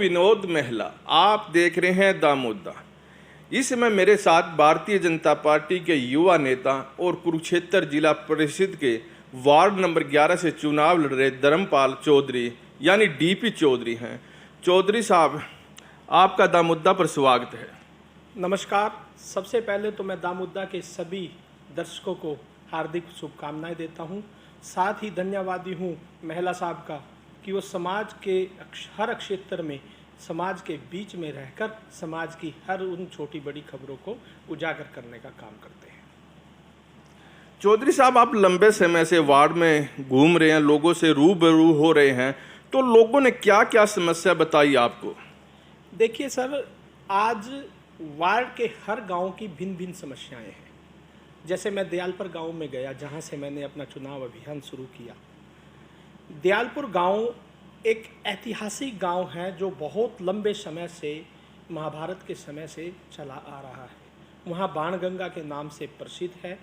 विनोद महिला। आप देख रहे हैं द मुद्दा। इस समय मेरे साथ भारतीय जनता पार्टी के युवा नेता और कुरुक्षेत्र जिला परिषद के वार्ड नंबर 11 से चुनाव लड़ रहे धर्मपाल चौधरी यानी डीपी चौधरी हैं। चौधरी साहब, आपका द मुद्दा पर स्वागत है। नमस्कार। सबसे पहले तो मैं द मुद्दा के सभी दर्शकों को हार्दिक शुभकामनाएं देता हूं। साथ ही धन्यवादी हूं महिला साहब का कि वो समाज के हर क्षेत्र में समाज के बीच में रहकर समाज की हर उन छोटी बड़ी खबरों को उजागर करने का काम करते हैं। चौधरी साहब, आप लंबे समय से वार्ड में घूम रहे हैं, लोगों से रूबरू हो रहे हैं, तो लोगों ने क्या क्या समस्या बताई आपको? देखिए सर, आज वार्ड के हर गांव की भिन्न भिन्न समस्याएं हैं। जैसे मैं दयालपुर गांव में गया, जहां से मैंने अपना चुनाव अभियान शुरू किया। दयालपुर गांव एक ऐतिहासिक गांव है जो बहुत लंबे समय से, महाभारत के समय से चला आ रहा है। वहाँ बाणगंगा के नाम से प्रसिद्ध है।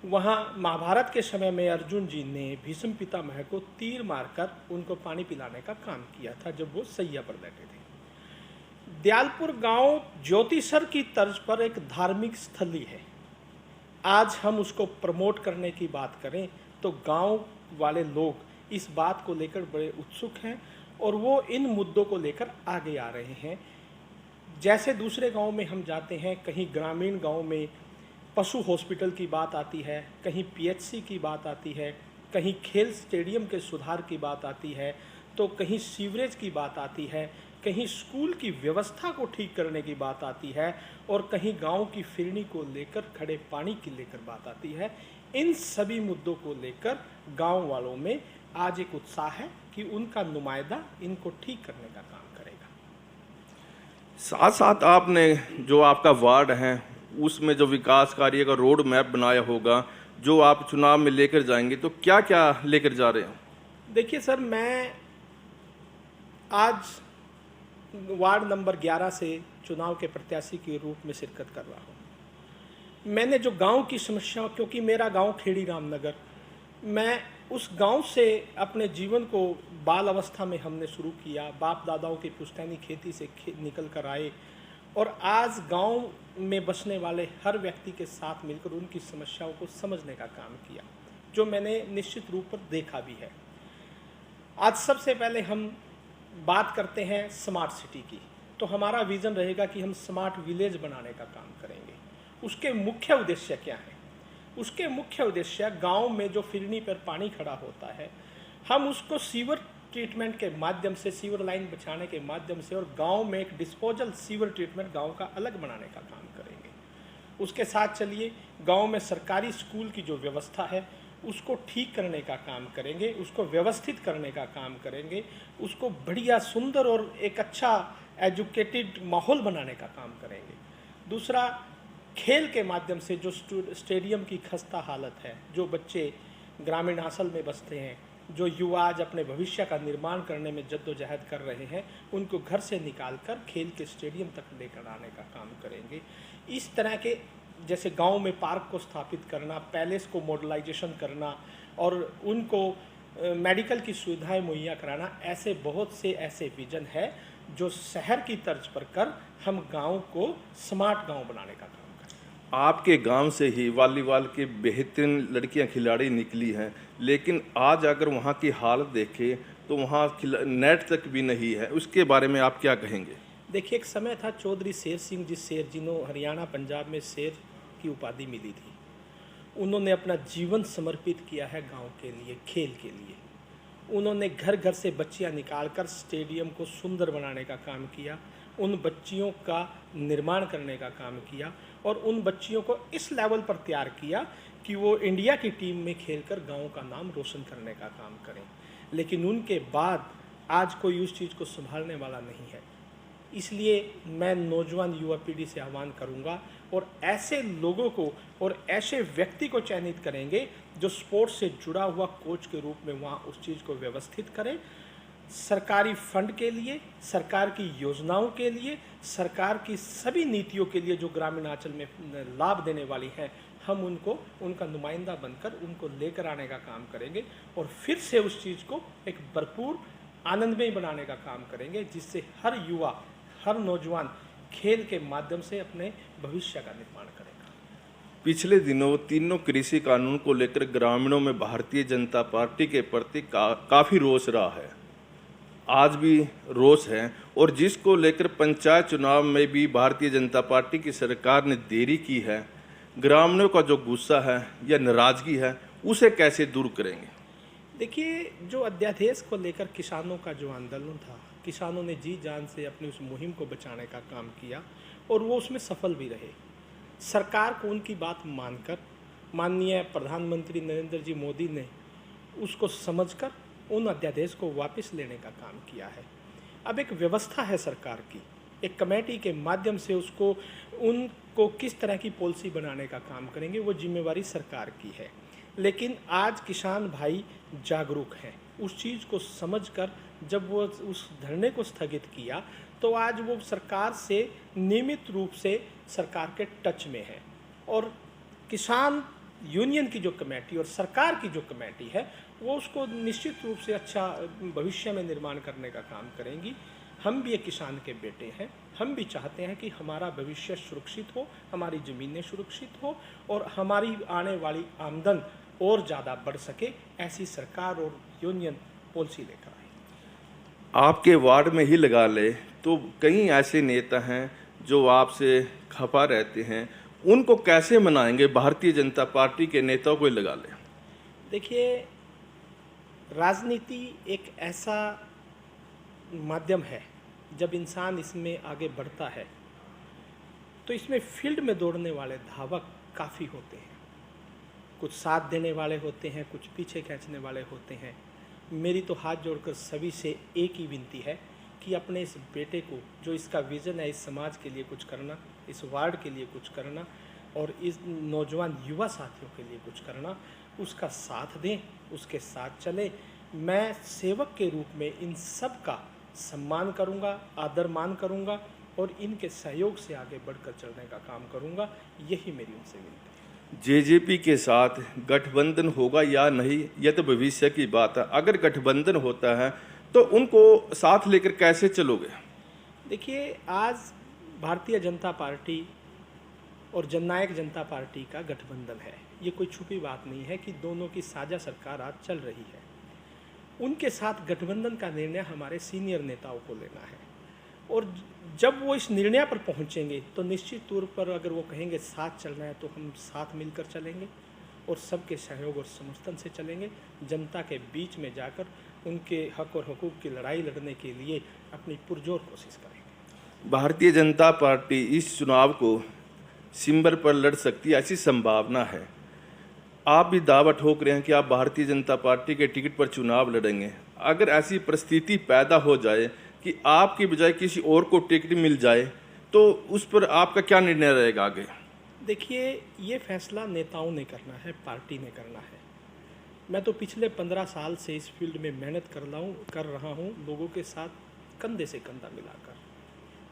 वहाँ महाभारत के समय में अर्जुन जी ने भीष्म पितामह को तीर मारकर उनको पानी पिलाने का काम किया था जब वो सैया पर बैठे थे। दयालपुर गांव ज्योतिषर की तर्ज पर एक धार्मिक स्थली है। आज हम उसको प्रमोट करने की बात करें तो गांव वाले लोग इस बात को लेकर बड़े उत्सुक हैं और वो इन मुद्दों को लेकर आगे आ रहे हैं। जैसे दूसरे गांव में हम जाते हैं, कहीं ग्रामीण गांव में पशु हॉस्पिटल की बात आती है, कहीं पीएचसी की बात आती है, कहीं खेल स्टेडियम के सुधार की बात आती है, तो कहीं सीवरेज की बात आती है, कहीं स्कूल की व्यवस्था को ठीक करने की बात आती है और कहीं गांव की फिरनी को लेकर, खड़े पानी की लेकर बात आती है। इन सभी मुद्दों को लेकर गांव वालों में आज एक उत्साह है कि उनका नुमाइंदा इनको ठीक करने का काम करेगा। साथ साथ आपने जो आपका वार्ड है उसमें जो विकास कार्य का रोड मैप बनाया होगा, जो आप चुनाव में लेकर जाएंगे, तो क्या क्या लेकर जा रहे हैं? देखिए सर, मैं आज वार्ड नंबर 11 से चुनाव के प्रत्याशी के रूप में शिरकत कर रहा हूँ। मैंने जो गांव की समस्या, क्योंकि मेरा गांव खेड़ी रामनगर, मैं उस गांव से अपने जीवन को बाल अवस्था में हमने शुरू किया। बाप दादाओं की पुश्तैनी खेती से निकल कर आए और आज गांव में बसने वाले हर व्यक्ति के साथ मिलकर उनकी समस्याओं को समझने का काम किया, जो मैंने निश्चित रूप पर देखा भी है। आज सबसे पहले हम बात करते हैं स्मार्ट सिटी की, तो हमारा विज़न रहेगा कि हम स्मार्ट विलेज बनाने का काम करेंगे। उसके मुख्य उद्देश्य क्या है? उसके मुख्य उद्देश्य, गांव में जो फिरनी पर पानी खड़ा होता है, हम उसको सीवर ट्रीटमेंट के माध्यम से, सीवर लाइन बिछाने के माध्यम से, और गांव में एक डिस्पोजल सीवर ट्रीटमेंट गांव का अलग बनाने का काम करेंगे। उसके साथ चलिए, गांव में सरकारी स्कूल की जो व्यवस्था है उसको ठीक करने का काम करेंगे, उसको व्यवस्थित करने का काम करेंगे, उसको बढ़िया, सुंदर और एक अच्छा एजुकेटेड माहौल बनाने का काम करेंगे। दूसरा, खेल के माध्यम से जो स्टेडियम की खस्ता हालत है, जो बच्चे ग्रामीण आंचल में बसते हैं, जो युवा आज अपने भविष्य का निर्माण करने में जद्दोजहद कर रहे हैं, उनको घर से निकालकर खेल के स्टेडियम तक लेकर आने का काम करेंगे। इस तरह के, जैसे गांव में पार्क को स्थापित करना, पैलेस को मॉडर्नाइजेशन करना और उनको मेडिकल की सुविधाएं मुहैया कराना, ऐसे बहुत से ऐसे विजन है जो शहर की तर्ज पर कर हम गांव को स्मार्ट गांव बनाने का काम करें। आपके गांव से ही वॉलीबॉल की बेहतरीन लड़कियां खिलाड़ी निकली हैं, लेकिन आज अगर वहां की हालत देखें तो वहां नेट तक भी नहीं है। उसके बारे में आप क्या कहेंगे? देखिए, एक समय था चौधरी शेर सिंह जी शेर, जिन्होंने हरियाणा पंजाब में शेर की उपाधि मिली थी। उन्होंने अपना जीवन समर्पित किया है गांव के लिए, खेल के लिए। उन्होंने घर घर से बच्चियां निकालकर स्टेडियम को सुंदर बनाने का काम किया, उन बच्चियों का निर्माण करने का काम किया और उन बच्चियों को इस लेवल पर तैयार किया कि वो इंडिया की टीम में खेलकर गांव का नाम रोशन करने का काम करें। लेकिन उनके बाद आज कोई उस चीज़ को संभालने वाला नहीं है। इसलिए मैं नौजवान युवा पीढ़ी से आह्वान करूंगा और ऐसे लोगों को और ऐसे व्यक्ति को चयनित करेंगे जो स्पोर्ट्स से जुड़ा हुआ कोच के रूप में वहाँ उस चीज़ को व्यवस्थित करें। सरकारी फंड के लिए, सरकार की योजनाओं के लिए, सरकार की सभी नीतियों के लिए जो ग्रामीण आंचल में लाभ देने वाली हैं, हम उनको, उनका नुमाइंदा बनकर उनको लेकर आने का काम करेंगे और फिर से उस चीज़ को एक भरपूर आनंदमय बनाने का काम करेंगे, जिससे हर युवा, हर नौजवान खेल के माध्यम से अपने भविष्य का निर्माण करेगा। पिछले दिनों तीनों कृषि कानून को लेकर ग्रामीणों में भारतीय जनता पार्टी के प्रति काफी रोष रहा है। आज भी रोष है, और जिसको लेकर पंचायत चुनाव में भी भारतीय जनता पार्टी की सरकार ने देरी की है। ग्रामीणों का जो गुस्सा है या नाराजगी है, उसे कैसे दूर करेंगे? देखिए, जो अध्यादेश को लेकर किसानों का जो आंदोलन था, किसानों ने जी जान से अपनी उस मुहिम को बचाने का काम किया और वो उसमें सफल भी रहे। सरकार को उनकी बात मानकर माननीय प्रधानमंत्री नरेंद्र जी मोदी ने उसको समझकर उन अध्यादेश को वापस लेने का काम किया है। अब एक व्यवस्था है सरकार की, एक कमेटी के माध्यम से उनको किस तरह की पॉलिसी बनाने का काम करेंगे, वो जिम्मेवारी सरकार की है। लेकिन आज किसान भाई जागरूक हैं। उस चीज़ को समझकर जब वो उस धरने को स्थगित किया, तो आज वो सरकार से नियमित रूप से सरकार के टच में है, और किसान यूनियन की जो कमेटी और सरकार की जो कमेटी है, वो उसको निश्चित रूप से अच्छा भविष्य में निर्माण करने का काम करेंगी। हम भी एक किसान के बेटे हैं, हम भी चाहते हैं कि हमारा भविष्य सुरक्षित हो, हमारी ज़मीनें सुरक्षित हो और हमारी आने वाली आमदन और ज़्यादा बढ़ सके। ऐसी सरकार और यूनियन पॉलिसी लेकर आई। आपके वार्ड में ही लगा ले तो कई ऐसे नेता हैं जो आपसे खफा रहते हैं, उनको कैसे मनाएंगे? भारतीय जनता पार्टी के नेताओं को ही लगा ले। देखिए, राजनीति एक ऐसा माध्यम है, जब इंसान इसमें आगे बढ़ता है तो इसमें फील्ड में दौड़ने वाले धावक काफ़ी होते हैं। कुछ साथ देने वाले होते हैं, कुछ पीछे खींचने वाले होते हैं। मेरी तो हाथ जोड़कर सभी से एक ही विनती है कि अपने इस बेटे को, जो इसका विज़न है, इस समाज के लिए कुछ करना, इस वार्ड के लिए कुछ करना और इस नौजवान युवा साथियों के लिए कुछ करना, उसका साथ दें, उसके साथ चलें। मैं सेवक के रूप में इन सब का सम्मान करूंगा, आदर मान करूंगा और इनके सहयोग से आगे बढ़कर चलने का काम करूंगा। यही मेरी उनसे विनती है। जेजेपी के साथ गठबंधन होगा या नहीं, यह तो भविष्य की बात है। अगर गठबंधन होता है तो उनको साथ लेकर कैसे चलोगे? देखिए, आज भारतीय जनता पार्टी और जननायक जनता पार्टी का गठबंधन है। ये कोई छुपी बात नहीं है कि दोनों की साझा सरकार आज चल रही है। उनके साथ गठबंधन का निर्णय हमारे सीनियर नेताओं को लेना है, और जब वो इस निर्णय पर पहुंचेंगे तो निश्चित तौर पर अगर वो कहेंगे साथ चलना है, तो हम साथ मिलकर चलेंगे और सबके सहयोग और समर्थन से चलेंगे। जनता के बीच में जाकर उनके हक और हकूक़ की लड़ाई लड़ने के लिए अपनी पुरजोर कोशिश करेंगे। भारतीय जनता पार्टी इस चुनाव को सिंबर पर लड़ सकती है, ऐसी संभावना है। आप भी दावा ठोक रहे हैं कि आप भारतीय जनता पार्टी के टिकट पर चुनाव लड़ेंगे। अगर ऐसी परिस्थिति पैदा हो जाए कि आपकी बजाय किसी और को टिकट मिल जाए, तो उस पर आपका क्या निर्णय रहेगा आगे? देखिए, ये फैसला नेताओं ने करना है, पार्टी ने करना है। मैं तो पिछले 15 साल से इस फील्ड में मेहनत कर रहा हूँ, लोगों के साथ कंधे से कंधा मिलाकर।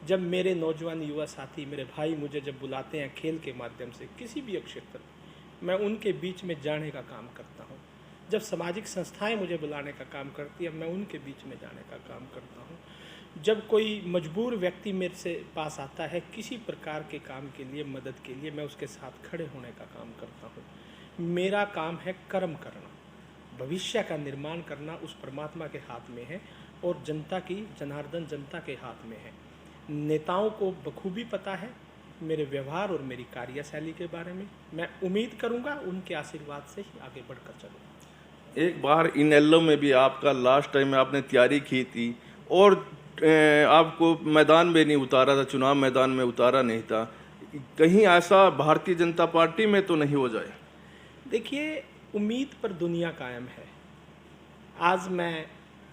जब मेरे नौजवान युवा साथी, मेरे भाई मुझे जब बुलाते हैं खेल के माध्यम से किसी भी क्षेत्र में, मैं उनके बीच में जाने का काम करता हूँ। जब सामाजिक संस्थाएं मुझे बुलाने का काम करती है, मैं उनके बीच में जाने का काम करता हूँ। जब कोई मजबूर व्यक्ति मेरे से पास आता है किसी प्रकार के काम के लिए, मदद के लिए, मैं उसके साथ खड़े होने का काम करता हूँ। मेरा काम है कर्म करना, भविष्य का निर्माण करना उस परमात्मा के हाथ में है और जनता की, जनार्दन जनता के हाथ में है। नेताओं को बखूबी पता है मेरे व्यवहार और मेरी कार्यशैली के बारे में। मैं उम्मीद करूंगा उनके आशीर्वाद से ही आगे बढ़कर चलूँगा। एक बार इनेलो में भी आपका लास्ट टाइम में आपने तैयारी की थी और आपको मैदान में नहीं उतारा था, चुनाव मैदान में उतारा नहीं था। कहीं ऐसा भारतीय जनता पार्टी में तो नहीं हो जाए? देखिए, उम्मीद पर दुनिया कायम है। आज मैं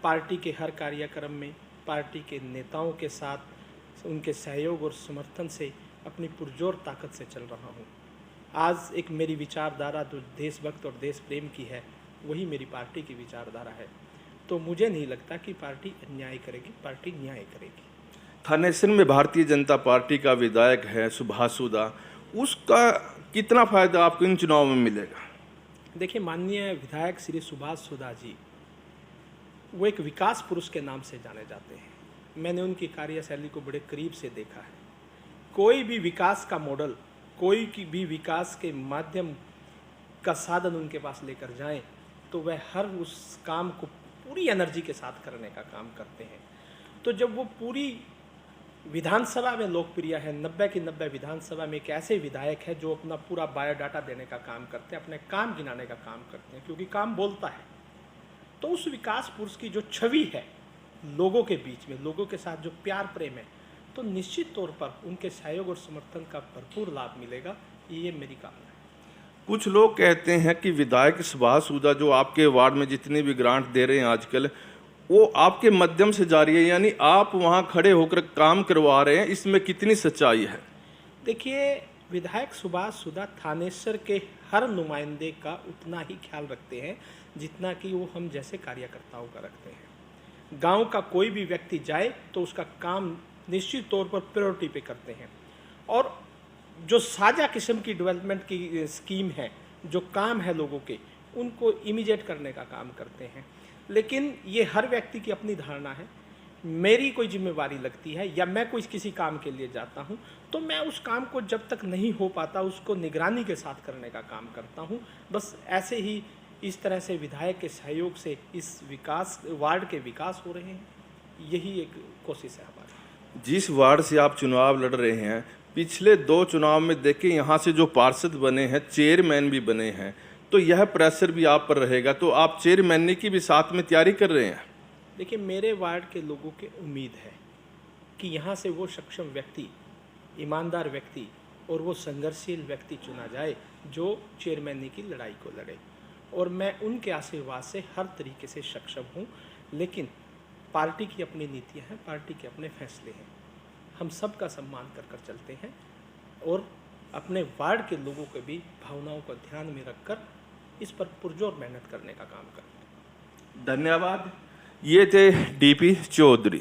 पार्टी के हर कार्यक्रम में पार्टी के नेताओं के साथ उनके सहयोग और समर्थन से अपनी पुरजोर ताकत से चल रहा हूँ। आज एक मेरी विचारधारा जो देशभक्त और देश प्रेम की है, वही मेरी पार्टी की विचारधारा है। तो मुझे नहीं लगता कि पार्टी अन्याय करेगी, पार्टी न्याय करेगी। थानेसर में भारतीय जनता पार्टी का विधायक है सुभाष सुधा, उसका कितना फायदा आपको इन चुनाव में मिलेगा? देखिए, माननीय विधायक श्री सुभाष सुधा जी वो एक विकास पुरुष के नाम से जाने जाते हैं। मैंने उनकी कार्यशैली को बड़े करीब से देखा है। कोई भी विकास का मॉडल, कोई भी विकास के माध्यम का साधन उनके पास लेकर जाएं तो वह हर उस काम को पूरी एनर्जी के साथ करने का काम करते हैं। तो जब वो पूरी विधानसभा में लोकप्रिय है, 90 की 90 विधानसभा में एक ऐसे विधायक है जो अपना पूरा बायोडाटा देने का काम करते हैं, अपने काम गिनाने का काम करते हैं, क्योंकि काम बोलता है। तो उस विकास पुरुष की जो छवि है लोगों के बीच में, लोगों के साथ जो प्यार प्रेम है, तो निश्चित तौर पर उनके सहयोग और समर्थन का भरपूर लाभ मिलेगा, ये मेरी कामना है। कुछ लोग कहते हैं कि विधायक सुभाष सूदा जो आपके वार्ड में जितनी भी ग्रांट दे रहे हैं आजकल, वो आपके माध्यम से जारी है, यानी आप वहाँ खड़े होकर काम करवा रहे हैं, इसमें कितनी सच्चाई है? देखिए, विधायक सुभाष सूदा थानेश्वर के हर नुमाइंदे का उतना ही ख्याल रखते हैं जितना कि वो हम जैसे कार्यकर्ताओं का रखते हैं। गांव का कोई भी व्यक्ति जाए तो उसका काम निश्चित तौर पर प्रायोरिटी पे करते हैं, और जो साझा किस्म की डेवलपमेंट की स्कीम है, जो काम है लोगों के, उनको इमीडिएट करने का काम करते हैं। लेकिन ये हर व्यक्ति की अपनी धारणा है। मेरी कोई जिम्मेवारी लगती है या मैं कोई किसी काम के लिए जाता हूं तो मैं उस काम को जब तक नहीं हो पाता उसको निगरानी के साथ करने का काम करता हूं। बस ऐसे ही इस तरह से विधायक के सहयोग से इस विकास वार्ड के विकास हो रहे हैं, यही एक कोशिश है हमारी। जिस वार्ड से आप चुनाव लड़ रहे हैं, पिछले 2 चुनाव में देखें यहाँ से जो पार्षद बने हैं, चेयरमैन भी बने हैं, तो यह प्रेशर भी आप पर रहेगा, तो आप चेयरमैन की भी साथ में तैयारी कर रहे हैं? देखिए, मेरे वार्ड के लोगों की उम्मीद है कि यहाँ से वो सक्षम व्यक्ति, ईमानदार व्यक्ति और वो संघर्षशील व्यक्ति चुना जाए जो चेयरमैन की लड़ाई को लड़े, और मैं उनके आशीर्वाद से हर तरीके से सक्षम हूँ। लेकिन पार्टी की अपनी नीतियाँ हैं, पार्टी के अपने फैसले हैं, हम सबका सम्मान कर चलते हैं और अपने वार्ड के लोगों के भी भावनाओं को ध्यान में रखकर इस पर पुरजोर मेहनत करने का काम करते हैं। धन्यवाद। ये थे डीपी चौधरी।